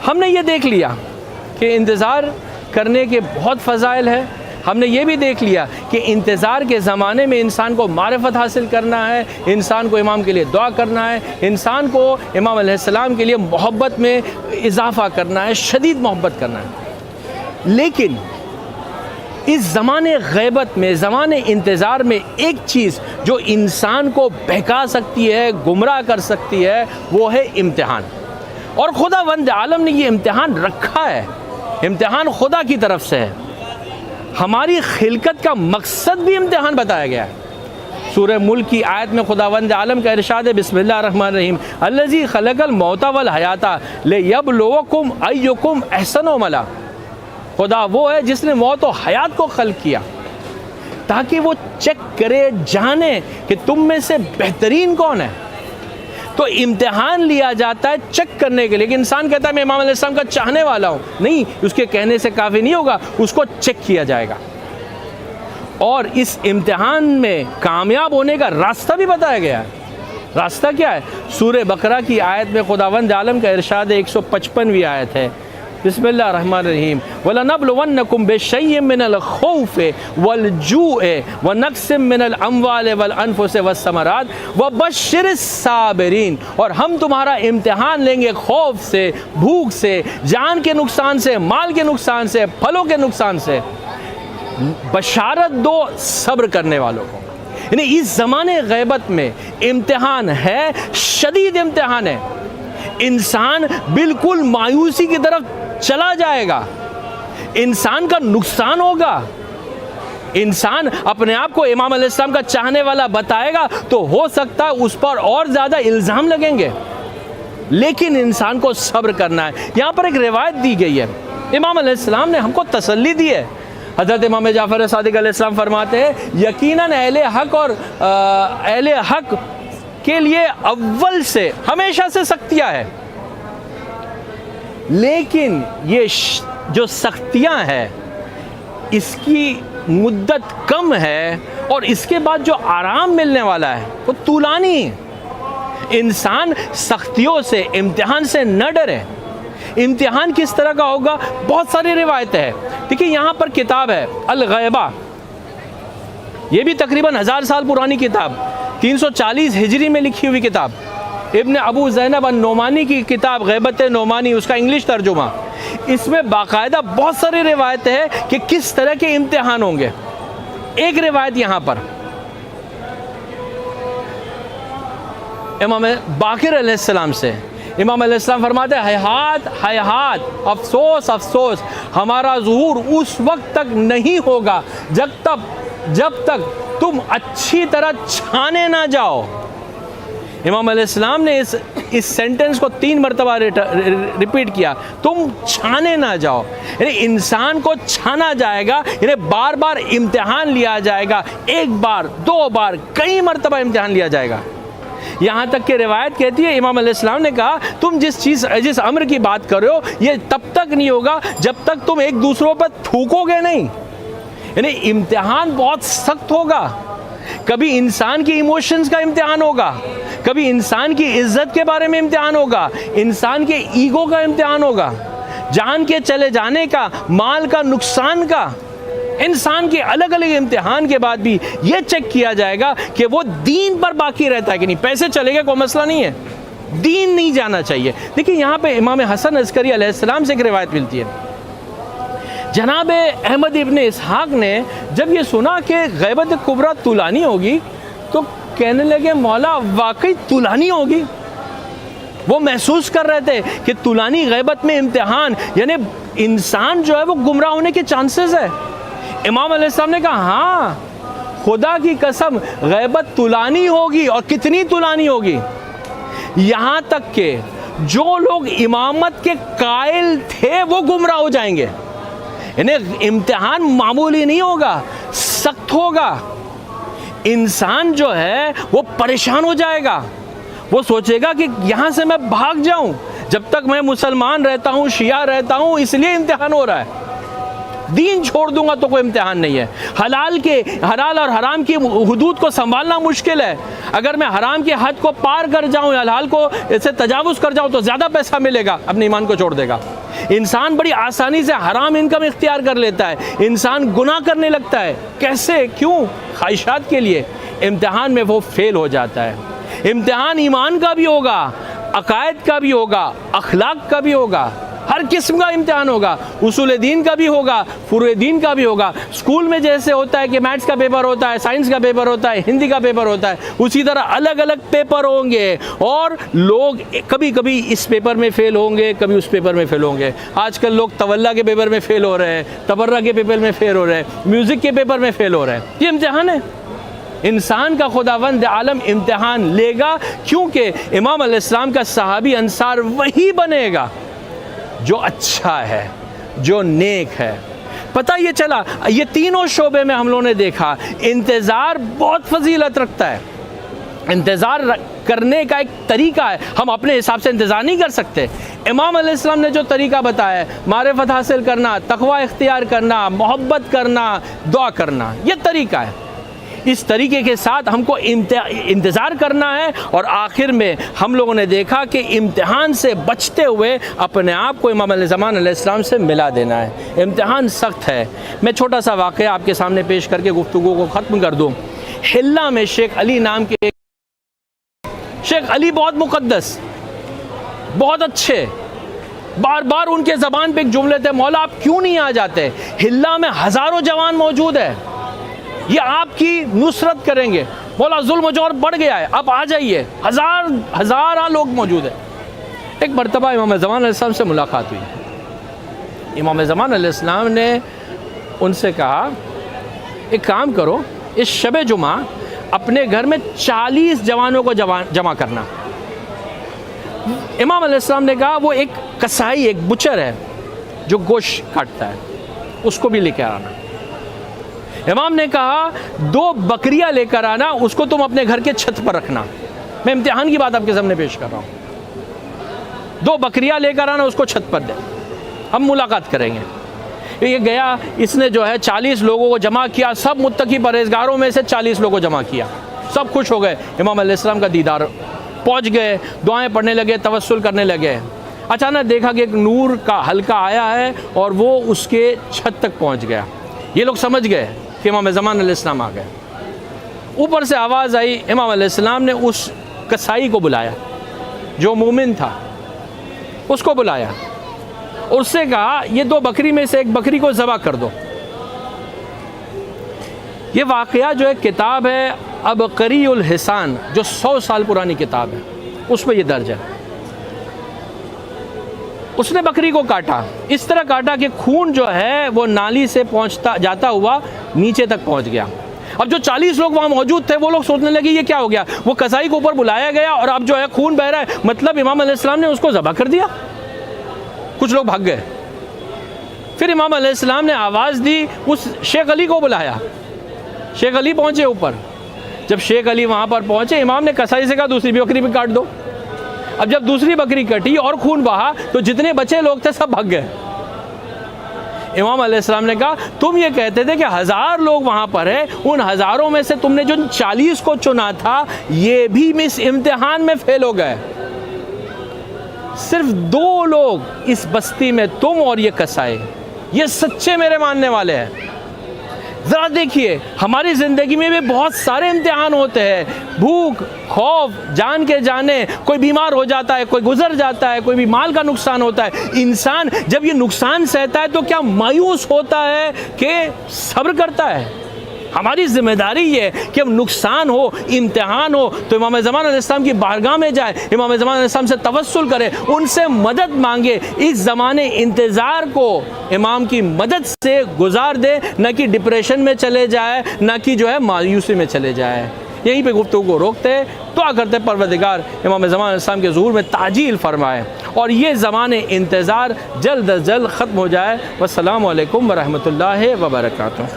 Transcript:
हमने ये देख लिया कि इंतज़ार करने के बहुत फ़ज़ाइल है। हमने ये भी देख लिया कि इंतज़ार के ज़माने में इंसान को मारिफत हासिल करना है, इंसान को इमाम के लिए दुआ करना है, इंसान को इमाम अलैहिस्सलाम के लिए मोहब्बत में इजाफ़ा करना है, शदीद मोहब्बत करना है। लेकिन इस ज़माने ग़ैबत में, ज़माने इंतज़ार में एक चीज़ जो इंसान को बहका सकती है, गुमराह कर सकती है, वो है इम्तिहान। और खुदावंद आलम ने ये इम्तिहान रखा है, इम्तिहान खुदा की तरफ से है। हमारी खिलकत का मकसद भी इम्तिहान बताया गया है। सूरह मुल्क की आयत में खुदावंद आलम का इरशाद है, बिस्मिल्लाहिर्रहमानिर्रहीम, अल्लज़ी खलक़ल मौता वल हयाता लियब्लुवकुम अय्युकुम अहसनु अमला। खुदा वो है जिसने मौत और हयात को खल्क़ किया ताकि वो चेक करे, जाने कि तुम में से बेहतरीन कौन है। तो इम्तिहान लिया जाता है चेक करने के लिए। कि इंसान कहता है मैं इमाम अलैहिस्सलाम का चाहने वाला हूँ, नहीं, उसके कहने से काफ़ी नहीं होगा, उसको चेक किया जाएगा। और इस इम्तिहान में कामयाब होने का रास्ता भी बताया गया है। रास्ता क्या है? सूरह बकरा की आयत में खुदावंद आलम का इरशाद है, 155वीं आयत है, बिस्मिल्लाहिर्रहमानिर्रहीम, वलनब्लुवन्नकुम बिशैय्यिम मिनल खौफ़ि वल जू'i व नक़्सिम मिनल अम्वालि वल अनफ़ुसि वस्समरात वबश्शिरिस साबिरीन। और हम तुम्हारा इम्तिहान लेंगे खौफ से, भूख से, जान के नुकसान से, माल के नुकसान से, फलों के नुकसान से। बशारत दो सब्र करने वालों को। यानी इस ज़माने ग़ैबत में इम्तिहान है, शदीद इम्तिहान है। इंसान बिल्कुल मायूसी की तरफ चला जाएगा, इंसान का नुकसान होगा। इंसान अपने आप को इमाम अलैहिस्सलाम का चाहने वाला बताएगा तो हो सकता है उस पर और ज़्यादा इल्ज़ाम लगेंगे, लेकिन इंसान को सब्र करना है। यहाँ पर एक रिवायत दी गई है, इमाम अलैहिस्सलाम ने हमको तसल्ली दी है। हज़रत इमाम जाफ़र सादिक़ अलैहिस्सलाम फरमाते हैं, यकीनन अहले हक़ और अहले हक़ के लिए अव्वल से हमेशा से सख्तियाँ है, लेकिन ये जो सख्तियाँ हैं इसकी मुद्दत कम है और इसके बाद जो आराम मिलने वाला है वो तूलानी। इंसान सख्तियों से, इम्तिहान से न डरे। इम्तिहान किस तरह का होगा? बहुत सारी रिवायतें हैं। देखिए यहाँ पर किताब है अल-ग़ैबा, ये भी तकरीबन 1000 साल पुरानी किताब, 340 हिजरी में लिखी हुई किताब, इब्न अबू ज़ैनब अन-नोमानी की किताब ग़ैबत नोमानी, उसका इंग्लिश तर्जुमा। इसमें बाकायदा बहुत सारी रिवायतें हैं कि किस तरह के इम्तिहान होंगे। एक रिवायत यहाँ पर इमाम बाक़िर अलैहिस्सलाम से, इमाम अलैहिस्सलाम फरमाते हैं, हैहात हैहात, अफसोस अफसोस, हमारा ज़ुहूर उस वक्त तक नहीं होगा जब तक तुम अच्छी तरह छाने ना जाओ। इमाम अलैहिस्सलाम ने इस सेंटेंस को 3 मरतबा रिपीट किया, तुम छाने ना जाओ। यानी इंसान को छाना जाएगा, यानी बार बार इम्तिहान लिया जाएगा, एक बार, 2 बार, कई मरतबा इम्तिहान लिया जाएगा। यहाँ तक कि रिवायत कहती है इमाम अलैहिस्सलाम ने कहा, तुम जिस अम्र की बात कर रहे हो ये तब तक नहीं होगा जब तक तुम एक दूसरों पर थूकोगे नहीं। यानी इम्तिहान बहुत सख्त होगा। कभी इंसान की इमोशंस का इम्तिहान होगा, कभी इंसान की इज्जत के बारे में इम्तिहान होगा, इंसान के ईगो का इम्तिहान होगा, जान के चले जाने का, माल का नुकसान का। इंसान के अलग अलग इम्तिहान के बाद भी ये चेक किया जाएगा कि वो दीन पर बाकी रहता है कि नहीं। पैसे चले गए कोई मसला नहीं है, दीन नहीं जाना चाहिए। देखिए यहाँ पे इमाम हसन अस्करी अलैहिस्सलाम से एक रिवायत मिलती है। जनाब अहमद इब्न इसहाक ने जब ये सुना कि ग़ैबत कुबरा तुलानी होगी तो कहने लगे, मौला वाकई तुलानी होगी। वो महसूस कर रहे थे कि तुलानी ग़ैबत में इम्तिहान, यानी इंसान जो है वो गुमराह होने के चांसेस है। इमाम अलैहिस्सलाम ने कहा, हाँ खुदा की कसम ग़ैबत तुलानी होगी, और कितनी तुलानी होगी, यहाँ तक कि जो लोग इमामत के कायल थे वो गुमराह हो जाएंगे। यानी इम्तिहान मामूली नहीं होगा, सख्त होगा। इंसान जो है वो परेशान हो जाएगा, वो सोचेगा कि यहाँ से मैं भाग जाऊँ, जब तक मैं मुसलमान रहता हूँ, शिया रहता हूँ, इसलिए इम्तिहान हो रहा है। दीन छोड़ दूंगा तो कोई इम्तिहान नहीं है। हलाल और हराम की हुदूद को संभालना मुश्किल है। अगर मैं हराम की हद को पार कर जाऊं या हलाल को इससे तजावुज कर जाऊं तो ज़्यादा पैसा मिलेगा, अपने ईमान को छोड़ देगा। इंसान बड़ी आसानी से हराम इनकम इख्तियार कर लेता है, इंसान गुनाह करने लगता है। कैसे? क्यों? ख्वाहिशात के लिए। इम्तिहान में वो फेल हो जाता है। इम्तिहान ईमान का भी होगा, अकायद का भी होगा, अखलाक का भी होगा, हर किस्म का इम्तिहान होगा। उसूल दीन का भी होगा, फुरूए दीन का भी होगा। स्कूल में जैसे होता है कि मैथ्स का पेपर होता है, साइंस का पेपर होता है, हिंदी का पेपर होता है, उसी तरह अलग अलग पेपर होंगे और लोग कभी कभी इस पेपर में फ़ेल होंगे, कभी उस पेपर में फ़ेल होंगे। आजकल लोग तवल्ला के पेपर में फ़ेल हो रहे हैं, तबर्रा के पेपर में फ़ेल हो रहे हैं, म्यूज़िक के पेपर में फ़ेल हो रहे हैं। ये इम्तिहान है। इंसान का खुदावंद आलम इम्तिहान लेगा, क्योंकि इमाम अलैहिस्सलाम का सहाबी अंसार वही बनेगा जो अच्छा है, जो नेक है। पता ये चला, ये तीनों शोबे में हम लोगों ने देखा इंतज़ार बहुत फजीलत रखता है। इंतज़ार करने का एक तरीका है, हम अपने हिसाब से इंतज़ार नहीं कर सकते। इमाम अलैहिस्सलाम ने जो तरीका बताया, मारिफत हासिल करना, तक़वा इख्तियार करना, मोहब्बत करना, दुआ करना, ये तरीका है। इस तरीके के साथ हमको इंतज़ार करना है और आखिर में हम लोगों ने देखा कि इम्तिहान से बचते हुए अपने आप को इमाम ज़मान अलैहिस्सलाम से मिला देना है। इम्तिहान सख्त है। मैं छोटा सा वाक़या आपके सामने पेश करके गुफ्तगू को ख़त्म कर दूँ। हिल्ला में शेख अली नाम के, शेख अली बहुत मुक़द्दस, बहुत अच्छे, बार बार उनके ज़बान पे एक जुमले थे, मौला आप क्यों नहीं आ जाते? हिल्ला में हज़ारों जवान मौजूद है, ये आपकी नुसरत करेंगे। मौला जुल्म जोर बढ़ गया है, आप आ जाइए। हज़ार लोग मौजूद है। एक मरतबा इमाम ज़मान अलैहिस्सलाम से मुलाकात हुई। इमाम ज़मान अलैहिस्सलाम ने उनसे कहा, एक काम करो, इस शब जुमा अपने घर में 40 जवानों को जमा करना। इमाम अलैहिस्सलाम ने कहा, वो एक कसाई, एक बुचर है जो गोश्त काटता है, उसको भी लेकर आना। इमाम ने कहा, 2 बकरियां लेकर आना, उसको तुम अपने घर के छत पर रखना। मैं इम्तिहान की बात आपके सामने पेश कर रहा हूँ। 2 बकरियां लेकर आना, उसको छत पर दे, हम मुलाकात करेंगे। ये गया, इसने जो है 40 लोगों को जमा किया, सब मुत्तकी परहेज़गारों में से 40 लोगों को जमा किया। सब खुश हो गए, इमाम अलैहिस्सलाम का दीदार पहुँच गए, दुआएँ पढ़ने लगे, तवस्सुल करने लगे। अचानक देखा कि एक नूर का हल्का आया है और वो उसके छत तक पहुँच गया। ये लोग समझ गए कि इमाम ज़मान अलैहिस्सलाम आ गए। ऊपर से आवाज़ आई, इमाम अलैहिस्सलाम ने उस कसाई को बुलाया जो मोमिन था, उसको बुलाया, उससे कहा, ये 2 बकरी में से एक बकरी को ज़बह कर दो। ये वाक़या जो है किताब है अबकरीउल हिसान, जो 100 साल पुरानी किताब है, उसमें ये दर्ज है। उसने बकरी को काटा, इस तरह काटा कि खून जो है वो नाली से पहुंचता जाता हुआ नीचे तक पहुंच गया। अब जो 40 लोग वहाँ मौजूद थे, वो लोग सोचने लगे ये क्या हो गया। वो कसाई को ऊपर बुलाया गया और अब जो है खून बह रहा है, मतलब इमाम अलैहिस्सलाम ने उसको ज़बह कर दिया। कुछ लोग भाग गए। फिर इमाम अलैहिस्सलाम ने आवाज़ दी, उस शेख अली को बुलाया। शेख अली पहुँचे ऊपर। जब शेख अली वहाँ पर पहुँचे, इमाम ने कसाई से कहा, दूसरी बकरी भी काट दो। अब जब दूसरी बकरी कटी और खून बहा तो जितने बचे लोग थे सब भाग गए। इमाम अलैहिस्सलाम ने कहा, तुम ये कहते थे कि 1000 लोग वहाँ पर है, उन हज़ारों में से तुमने जो 40 को चुना था, ये भी इस इम्तिहान में फेल हो गए। सिर्फ 2 लोग इस बस्ती में, तुम और ये कसाई, ये सच्चे मेरे मानने वाले हैं। ज़रा देखिए, हमारी ज़िंदगी में भी बहुत सारे इम्तिहान होते हैं, भूख, खौफ, जान के जाने, कोई बीमार हो जाता है, कोई गुजर जाता है, कोई भी माल का नुकसान होता है। इंसान जब ये नुकसान सहता है तो क्या मायूस होता है कि सब्र करता है? हमारी ज़िम्मेदारी ये है कि अब नुकसान हो, इम्तिहान हो, तो इमाम ज़मान अलैहिस्सलाम की बारगाह में जाए, इमाम ज़मान अलैहिस्सलाम से तवस्सुल करे, उनसे मदद मांगे। इस ज़माने इंतज़ार को इमाम की मदद से गुजार दे, न कि डिप्रेशन में चले जाए, न कि जो है मायूसी में चले जाए। यहीं पे गुफ्तगू को रोकते, दुआ करते परवरदिगार इमाम ज़मान अलैहिस्सलाम के ज़ुहूर में ताजील फरमाए और ये ज़माने इंतज़ार जल्द अज जल्द ख़त्म हो जाए। वस्सलामु अलैकुम व रहमतुल्लाहि व बरकातुहू।